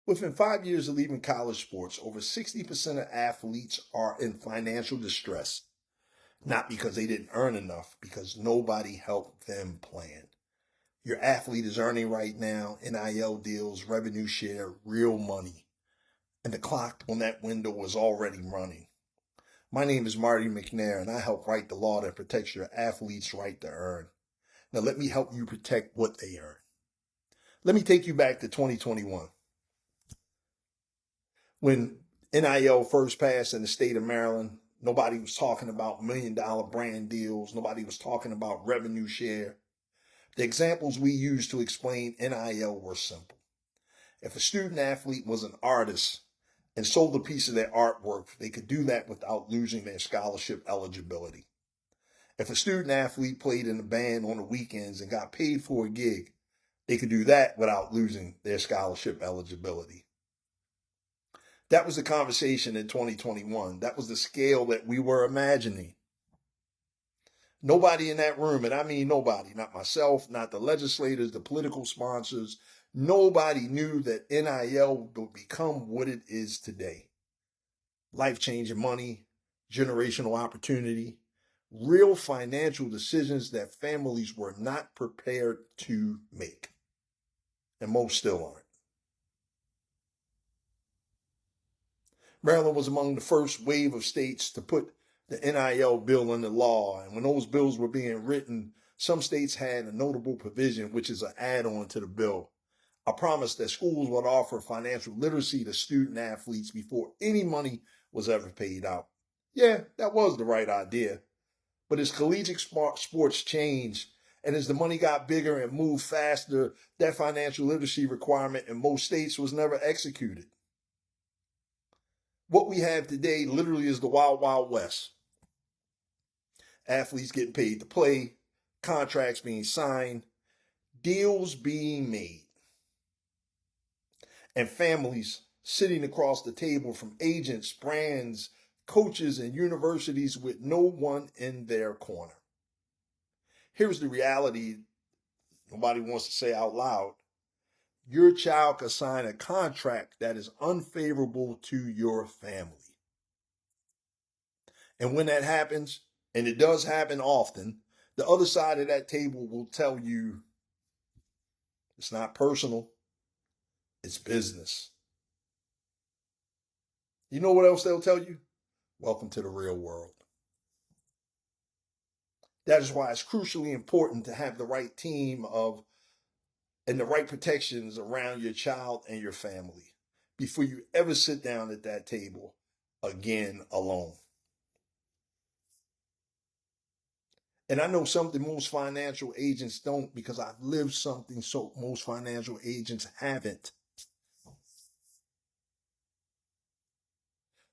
Within 5 years of leaving college sports, over 60% of athletes are in financial distress. Not because they didn't earn enough, because nobody helped them plan. Your athlete is earning right now NIL deals, revenue share, real money. And the clock on that window was already running. My name is Marty McNair, and I help write the law that protects your athlete's right to earn. Now let me help you protect what they earn. Let me take you back to 2021. When NIL first passed in the state of Maryland, nobody was talking about $1 million brand deals. Nobody was talking about revenue share. The examples we used to explain NIL were simple. If a student athlete was an artist and sold a piece of their artwork, they could do that without losing their scholarship eligibility. If a student athlete played in a band on the weekends and got paid for a gig, they could do that without losing their scholarship eligibility. That was the conversation in 2021. That was the scale that we were imagining. Nobody in that room, and I mean nobody, not myself, not the legislators, the political sponsors, nobody knew that NIL would become what it is today. Life-changing money, generational opportunity, real financial decisions that families were not prepared to make. And most still aren't. Maryland was among the first wave of states to put the NIL bill into law. And when those bills were being written, some states had a notable provision, which is an add-on to the bill. A promise that schools would offer financial literacy to student athletes before any money was ever paid out. Yeah, that was the right idea. But as collegiate sports changed, and as the money got bigger and moved faster, that financial literacy requirement in most states was never executed. What we have today literally is the Wild Wild West. Athletes getting paid to play, contracts being signed, deals being made, and families sitting across the table from agents, brands, coaches, and universities with no one in their corner. Here's the reality nobody wants to say out loud. Your child could sign a contract that is unfavorable to your family. And when that happens, and it does happen often, the other side of that table will tell you it's not personal, it's business. You know what else they'll tell you? Welcome to the real world. That is why it's crucially important to have the right team and the right protections around your child and your family before you ever sit down at that table again alone. And I know something most financial agents don't, because I've lived something so most financial agents haven't.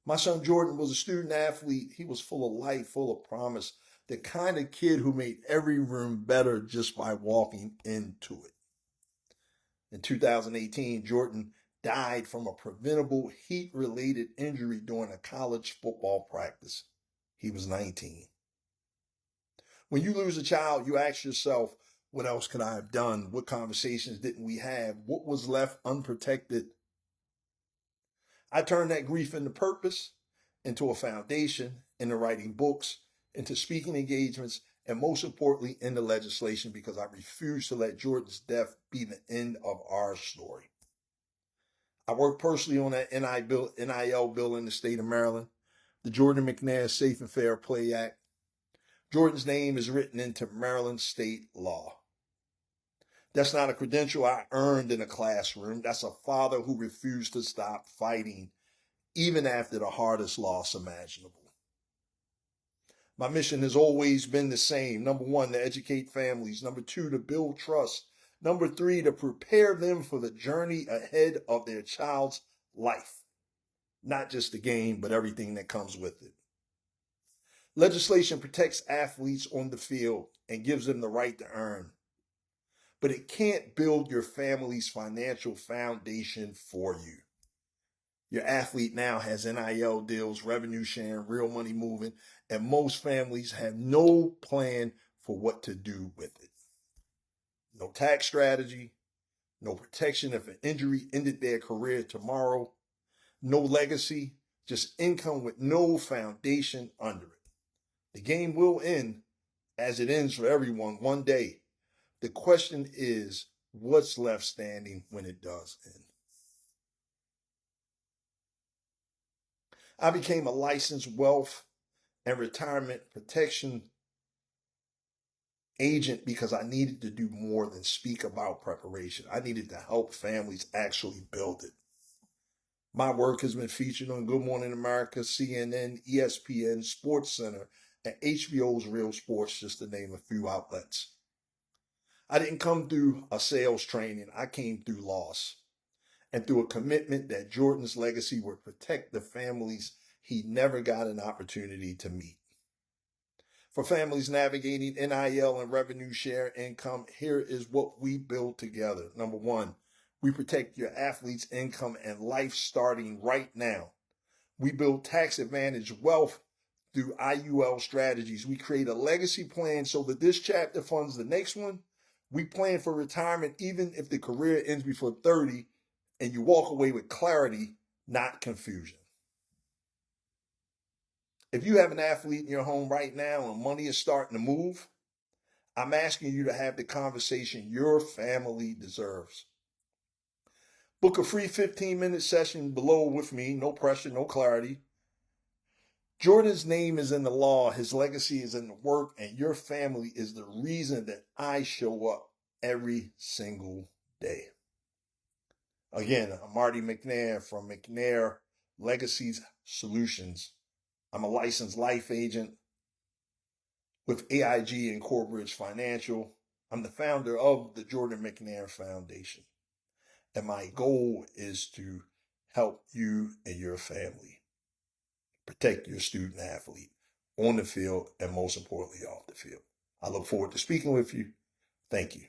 My son Jordan was a student athlete. He was full of life, full of promise, the kind of kid who made every room better just by walking into it. In 2018, Jordan died from a preventable heat-related injury during a college football practice. He was 19. When you lose a child, you ask yourself, what else could I have done? What conversations didn't we have? What was left unprotected? I turned that grief into purpose, into a foundation, into writing books, into speaking engagements, and most importantly, into legislation, because I refuse to let Jordan's death be the end of our story. I worked personally on that NIL bill in the state of Maryland, the Jordan McNair Safe and Fair Play Act. Jordan's name is written into Maryland state law. That's not a credential I earned in a classroom. That's a father who refused to stop fighting, even after the hardest loss imaginable. My mission has always been the same. Number one, to educate families. Number two, to build trust. Number three, to prepare them for the journey ahead of their child's life. Not just the game, but everything that comes with it. Legislation protects athletes on the field and gives them the right to earn. But it can't build your family's financial foundation for you. Your athlete now has NIL deals, revenue sharing, real money moving, and most families have no plan for what to do with it. No tax strategy, no protection if an injury ended their career tomorrow, no legacy, just income with no foundation under it. The game will end as it ends for everyone one day. The question is, what's left standing when it does end? I became a licensed wealth and retirement protection agent because I needed to do more than speak about preparation. I needed to help families actually build it. My work has been featured on Good Morning America, CNN, ESPN, SportsCenter, and HBO's Real Sports, just to name a few outlets. I didn't come through a sales training. I came through loss and through a commitment that Jordan's legacy would protect the families he never got an opportunity to meet. For families navigating NIL and revenue share income, here is what we build together. Number one, we protect your athlete's income and life starting right now. We build tax advantage wealth through IUL strategies. We create a legacy plan so that this chapter funds the next one. We plan for retirement even if the career ends before 30 and you walk away with clarity, not confusion. If you have an athlete in your home right now and money is starting to move, I'm asking you to have the conversation your family deserves. Book a free 15-minute session below with me. No pressure, no clarity. Jordan's name is in the law. His legacy is in the work, and your family is the reason that I show up every single day. Again, I'm Marty McNair from McNair Legacies Solutions. I'm a licensed life agent with AIG and Corbridge Financial. I'm the founder of the Jordan McNair Foundation. And my goal is to help you and your family protect your student athlete on the field and most importantly off the field. I look forward to speaking with you. Thank you.